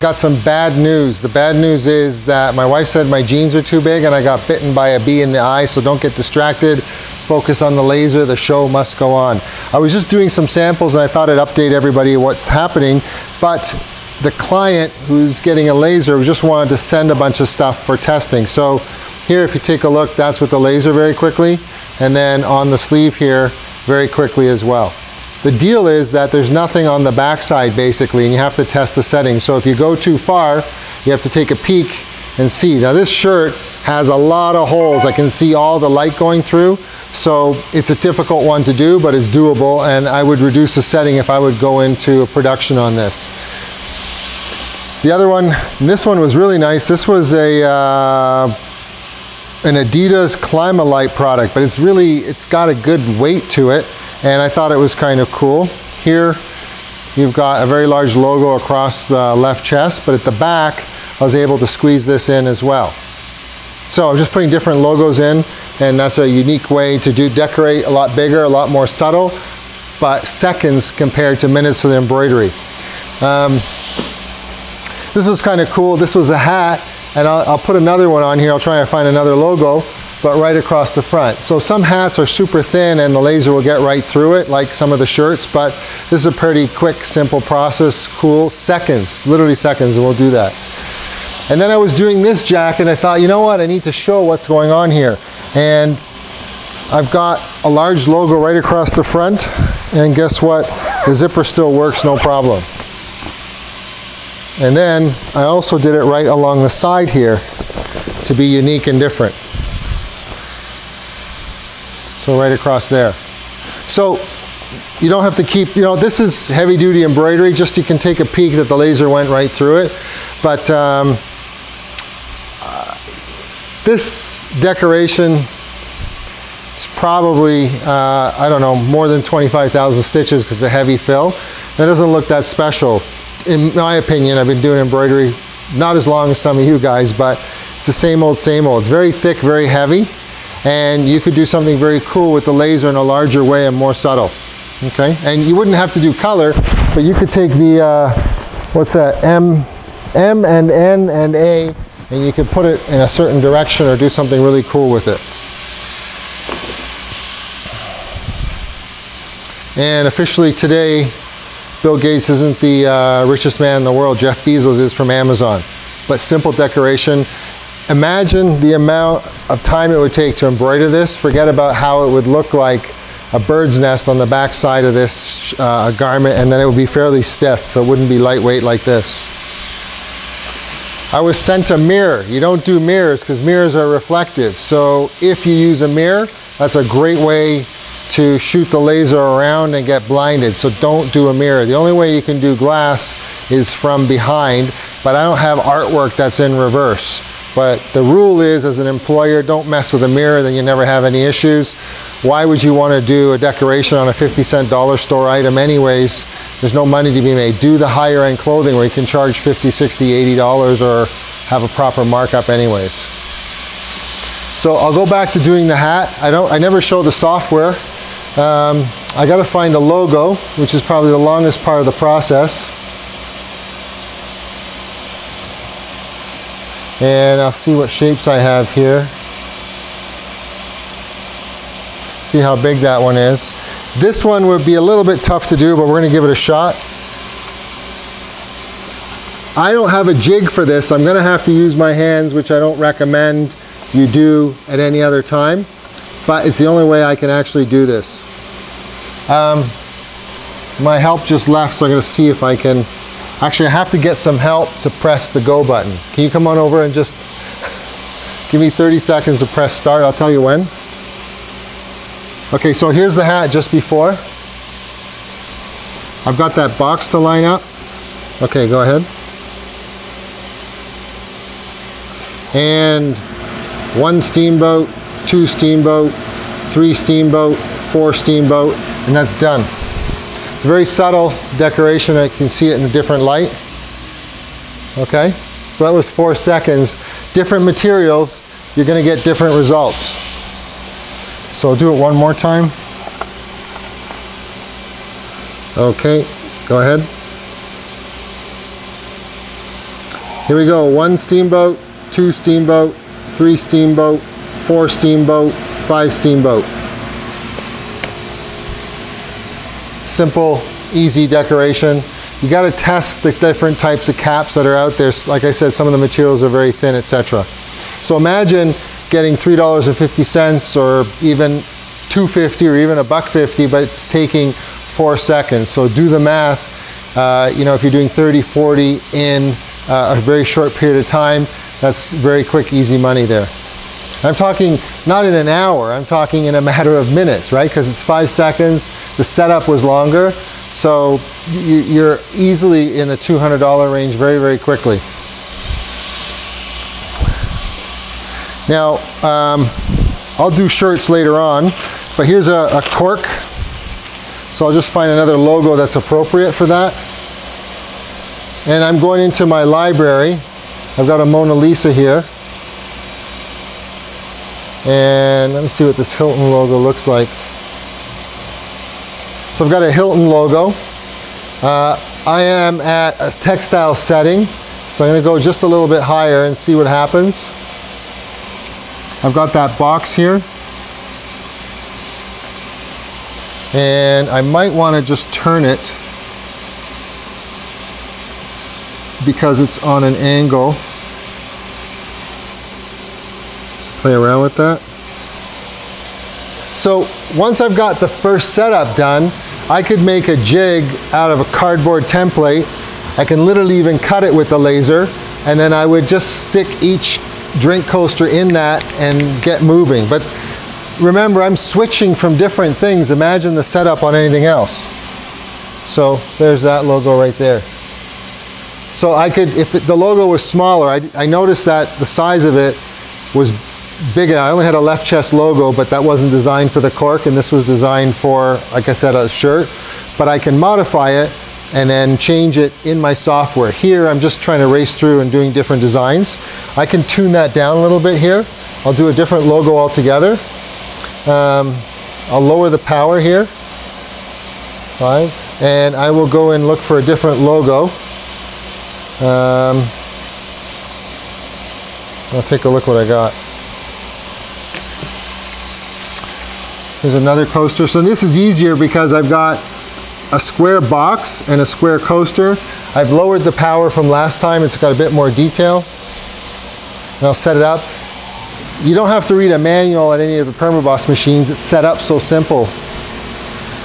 got some bad news. The bad news is that my wife said my jeans are too big and I got bitten by a bee in the eye, so don't get distracted. Focus on the laser, the show must go on. I was just doing some samples and I thought I'd update everybody what's happening, but the client who's getting a laser just wanted to send a bunch of stuff for testing. So here, if you take a look, that's with the laser very quickly, and then on the sleeve here, very quickly as well. The deal is that there's nothing on the backside basically, and you have to test the settings. So if you go too far, you have to take a peek and see. Now this shirt has a lot of holes. I can see all the light going through. So it's a difficult one to do, but it's doable, and I would reduce the setting if I would go into a production on this. The other one, this one was really nice. This was an Adidas Climalite product, but it's got a good weight to it, and I thought it was kind of cool. Here, you've got a very large logo across the left chest, but at the back, I was able to squeeze this in as well. So I'm just putting different logos in, and that's a unique way to decorate a lot bigger, a lot more subtle, but seconds compared to minutes for the embroidery. This was kind of cool. This was a hat, and I'll put another one on here. I'll try and find another logo, but right across the front. So some hats are super thin and the laser will get right through it, like some of the shirts, but this is a pretty quick, simple process. Cool. Seconds, literally seconds, and we'll do that. And then I was doing this jacket, and I thought, you know what, I need to show what's going on here. And I've got a large logo right across the front, and guess what? The zipper still works, no problem. And then I also did it right along the side here to be unique and different. So right across there. So you don't have to keep, this is heavy duty embroidery, just you can take a peek that the laser went right through it. But this decoration is probably, I don't know, more than 25,000 stitches because it's a heavy fill. And it doesn't look that special. In my opinion, I've been doing embroidery not as long as some of you guys, but it's the same old, same old. It's very thick, very heavy, and you could do something very cool with the laser in a larger way and more subtle. Okay, and you wouldn't have to do color, but you could take the, what's that, M and N and A, and you could put it in a certain direction or do something really cool with it. And officially today, Bill Gates isn't the richest man in the world. Jeff Bezos is from Amazon. But simple decoration. Imagine the amount of time it would take to embroider this. Forget about how it would look like a bird's nest on the back side of this garment, and then it would be fairly stiff, so it wouldn't be lightweight like this. I was sent a mirror. You don't do mirrors because mirrors are reflective. So if you use a mirror, that's a great way to shoot the laser around and get blinded. So don't do a mirror. The only way you can do glass is from behind, but I don't have artwork that's in reverse. But the rule is, as an employer, don't mess with a mirror, then you never have any issues. Why would you want to do a decoration on a 50-cent dollar store item anyways? There's no money to be made. Do the higher end clothing where you can charge $50, $60, $80 or have a proper markup anyways. So I'll go back to doing the hat. I never show the software. I got to find a logo, which is probably the longest part of the process. And I'll see what shapes I have here. See how big that one is. This one would be a little bit tough to do, but we're going to give it a shot. I don't have a jig for this. I'm going to have to use my hands, which I don't recommend you do at any other time. But it's the only way I can actually do this. My help just left, so I'm going to see if I can. Actually, I have to get some help to press the go button. Can you come on over and just give me 30 seconds to press start? I'll tell you when. Okay, so here's the hat just before. I've got that box to line up. Okay, go ahead. And 1 steamboat, 2 steamboat, 3 steamboat, 4 steamboat, and that's done. It's a very subtle decoration. I can see it in a different light. Okay, so that was 4 seconds. Different materials, you're going to get different results. So I'll do it one more time. Okay, go ahead. Here we go, 1 steamboat, 2 steamboat, 3 steamboat, 4 steamboat, 5 steamboat. Simple, easy decoration. You got to test the different types of caps that are out there. Like I said, some of the materials are very thin, etc. So imagine getting $3.50 or even $2.50 or even $1.50, but it's taking 4 seconds. So do the math. You know, if you're doing 30, 40 in a very short period of time, that's very quick, easy money there. I'm talking not in an hour, I'm talking in a matter of minutes, right? Because it's 5 seconds, the setup was longer, so you're easily in the $200 range very, very quickly. Now, I'll do shirts later on, but here's a cork. So I'll just find another logo that's appropriate for that. And I'm going into my library. I've got a Mona Lisa here. And let me see what this Hilton logo looks like. So I've got a Hilton logo. I am at a textile setting. So I'm going to go just a little bit higher and see what happens. I've got that box here. And I might want to just turn it because it's on an angle. Just play around with that. So once I've got the first setup done, I could make a jig out of a cardboard template. I can literally even cut it with the laser, and then I would just stick each drink coaster in that and get moving. But remember, I'm switching from different things. Imagine the setup on anything else. So there's that logo right there. So I could, if the logo was smaller, I noticed that the size of it was big. I only had a left chest logo, but that wasn't designed for the cork, and this was designed for, like I said, a shirt. But I can modify it and then change it in my software. Here, I'm just trying to race through and doing different designs. I can tune that down a little bit here. I'll do a different logo altogether. I'll lower the power here, 5, and I will go and look for a different logo. I'll take a look what I got. There's another coaster. So this is easier because I've got a square box and a square coaster. I've lowered the power from last time. It's got a bit more detail. And I'll set it up. You don't have to read a manual at any of the Permaboss machines. It's set up so simple.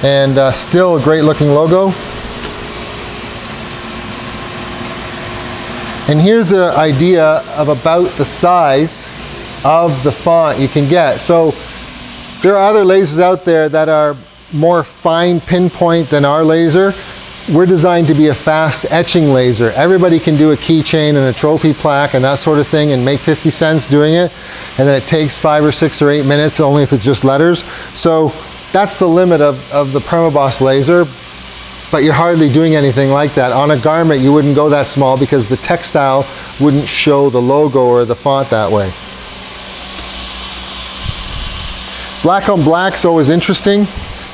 And still a great looking logo. And here's an idea of about the size of the font you can get. So there are other lasers out there that are more fine pinpoint than our laser. We're designed to be a fast etching laser. Everybody can do a keychain and a trophy plaque and that sort of thing and make 50 cents doing it. And then it takes 5 or 6 or 8 minutes, only if it's just letters. So that's the limit of the Permaboss laser, but you're hardly doing anything like that. On a garment, you wouldn't go that small because the textile wouldn't show the logo or the font that way. Black on black's always interesting.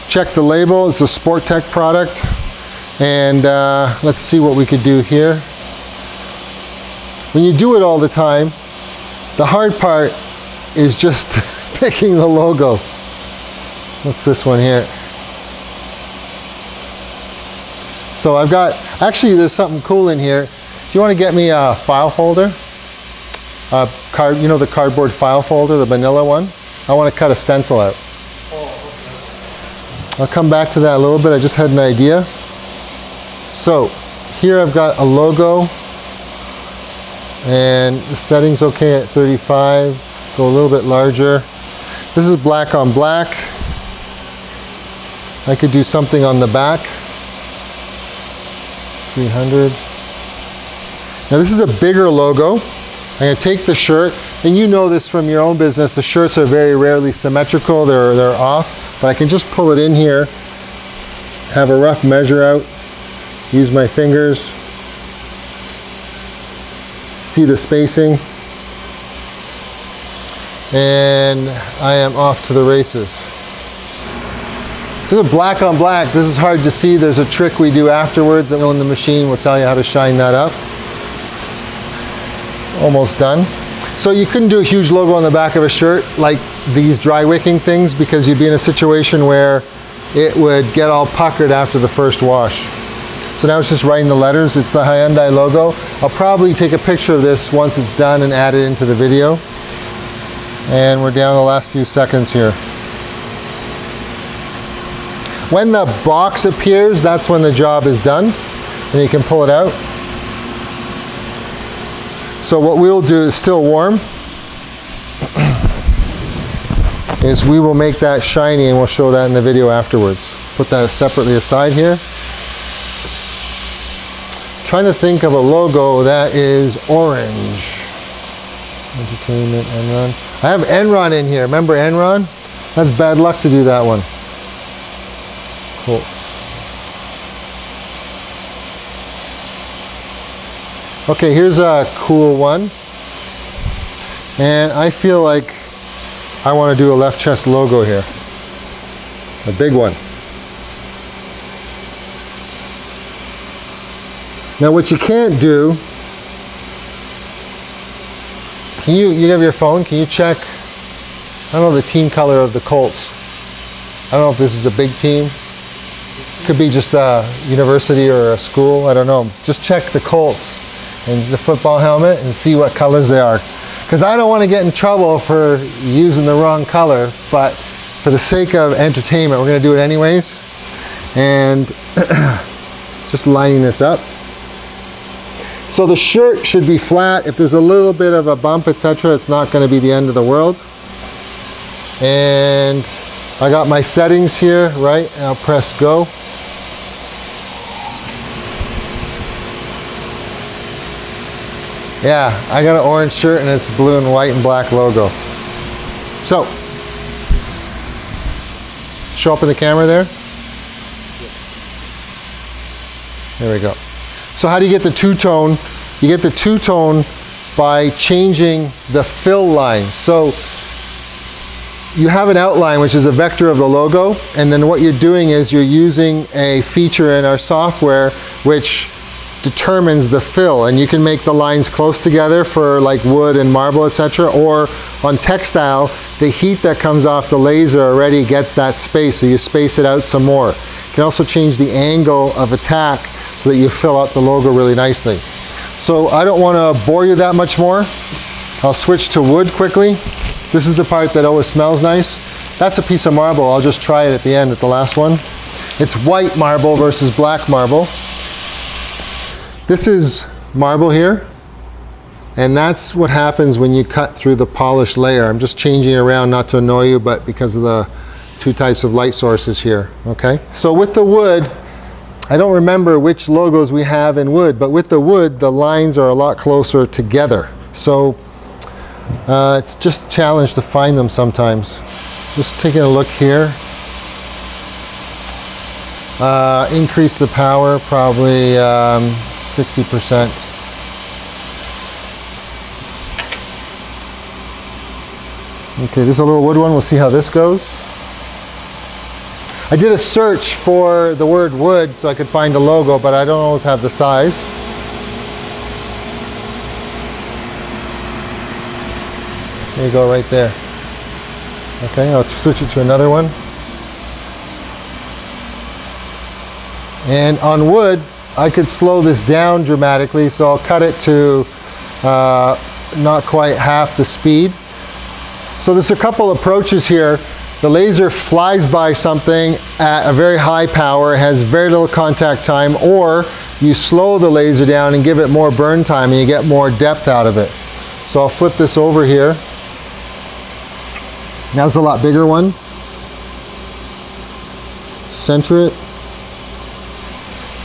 Check the label, it's a Sport Tech product. And let's see what we could do here. When you do it all the time, the hard part is just picking the logo. What's this one here? So I've got, actually there's something cool in here. Do you want to get me a file folder? You know the cardboard file folder, the manila one? I want to cut a stencil out. I'll come back to that a little bit. I just had an idea. So here I've got a logo and the setting's okay at 35. Go a little bit larger. This is black on black. I could do something on the back. 300. Now this is a bigger logo. I'm going to take the shirt, and you know this from your own business, the shirts are very rarely symmetrical, they're off, but I can just pull it in here, have a rough measure out, use my fingers, see the spacing, and I am off to the races. This is a black on black. This is hard to see. There's a trick we do afterwards that when the machine will tell you how to shine that up. almost done. So you couldn't do a huge logo on the back of a shirt like these dry wicking things, because you'd be in a situation where it would get all puckered after the first wash. So now it's just writing the letters. It's the Hyundai logo. I'll probably take a picture of this once it's done and add it into the video. And we're down the last few seconds here. When the box appears, that's when the job is done, and you can pull it out. So what we'll do is still warm, is we will make that shiny, and we'll show that in the video afterwards. Put that separately aside here. Trying to think of a logo that is orange. Entertainment, Enron. I have Enron in here. Remember Enron? That's bad luck to do that one. Cool. Okay, here's a cool one. And I feel like I want to do a left chest logo here. A big one. Now what you can't do, you have your phone, can you check, I don't know the team color of the Colts. I don't know if this is a big team. Could be just a university or a school, I don't know. Just check the Colts and the football helmet and see what colors they are. Because I don't want to get in trouble for using the wrong color, but for the sake of entertainment, we're going to do it anyways. And just lining this up. So the shirt should be flat. If there's a little bit of a bump, etc., it's not going to be the end of the world. And I got my settings here, right? I'll press go. Yeah, I got an orange shirt and it's blue and white and black logo. So, show up in the camera there. There we go. So how do you get the two-tone? You get the two-tone by changing the fill line. So you have an outline, which is a vector of the logo, and then what you're doing is you're using a feature in our software which determines the fill, and you can make the lines close together for like wood and marble, etc., or on textile, the heat that comes off the laser already gets that space, so you space it out some more. You can also change the angle of attack so that you fill out the logo really nicely. So I don't want to bore you that much more. I'll switch to wood quickly. This is the part that always smells nice. That's a piece of marble. I'll just try it at the end at the last one. It's white marble versus black marble. This is marble here, and that's what happens when you cut through the polished layer. I'm just changing it around not to annoy you, but because of the two types of light sources here, okay? So with the wood, I don't remember which logos we have in wood, but with the wood, the lines are a lot closer together. So it's just a challenge to find them sometimes. Just taking a look here. Increase the power, probably 60%. Okay, this is a little wood one. We'll see how this goes. I did a search for the word wood so I could find a logo, but I don't always have the size. There you go, right there. Okay, I'll switch it to another one. And on wood, I could slow this down dramatically, so I'll cut it to not quite half the speed. So there's a couple approaches here. The laser flies by something at a very high power, has very little contact time, or you slow the laser down and give it more burn time and you get more depth out of it. So I'll flip this over here. Now it's a lot bigger one. Center it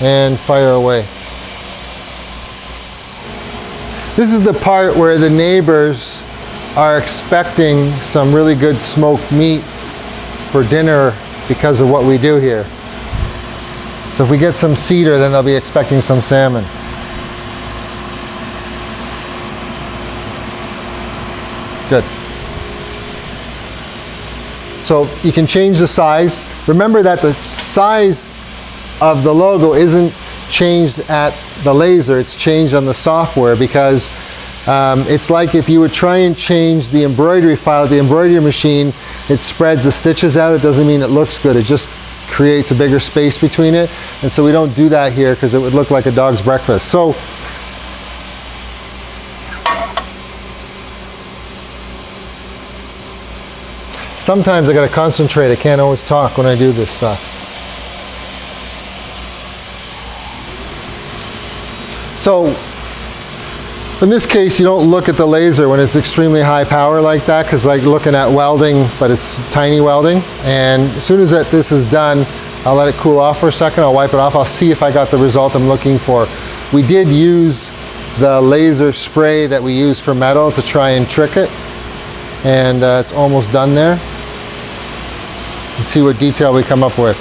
and fire away. This is the part where the neighbors are expecting some really good smoked meat for dinner because of what we do here. So if we get some cedar, then they'll be expecting some salmon. Good. So you can change the size. Remember that the size of the logo isn't changed at the laser, it's changed on the software, because It's like if you would try and change the embroidery file at the embroidery machine, it spreads the stitches out. It doesn't mean it looks good. It just creates a bigger space between it. And so we don't do that here because it would look like a dog's breakfast. So sometimes I got to concentrate. I can't always talk when I do this stuff. So in this case, you don't look at the laser when it's extremely high power like that, because like looking at welding, but it's tiny welding. And as soon as this is done, I'll let it cool off for a second. I'll wipe it off. I'll see if I got the result I'm looking for. We did use the laser spray that we use for metal to try and trick it. And it's almost done there. Let's see what detail we come up with.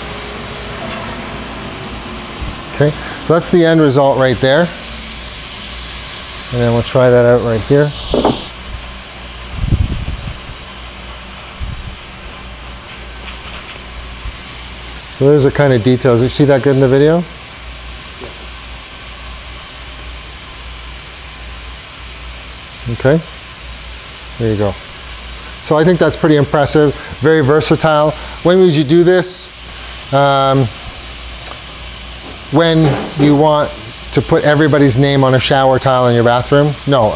Okay, so that's the end result right there. And then we'll try that out right here. So there's the kind of details. You see that good in the video? Okay, there you go. So I think that's pretty impressive, very versatile. When would you do this? When you want to put everybody's name on a shower tile in your bathroom? No,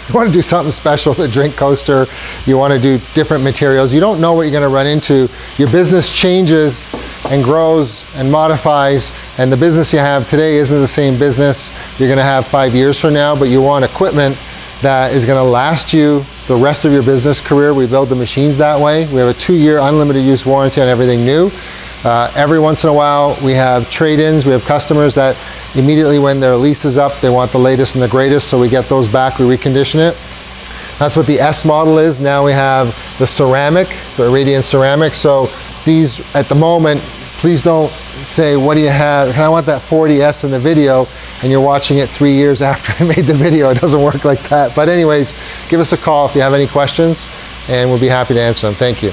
you want to do something special, the drink coaster. You want to do different materials. You don't know what you're going to run into. Your business changes and grows and modifies, and the business you have today isn't the same business you're going to have 5 years from now, but you want equipment that is going to last you the rest of your business career. We build the machines that way. We have a 2-year unlimited use warranty on everything new. Every once in a while we have trade-ins. We have customers that immediately when their lease is up, they want the latest and the greatest, so we get those back, we recondition it. That's what the S model is. Now we have the ceramic, so Irradiant ceramic. So these, at the moment, please don't say, what do you have? I want that 40S in the video, and you're watching it 3 years after I made the video. It doesn't work like that. But anyways, give us a call if you have any questions, and we'll be happy to answer them. Thank you.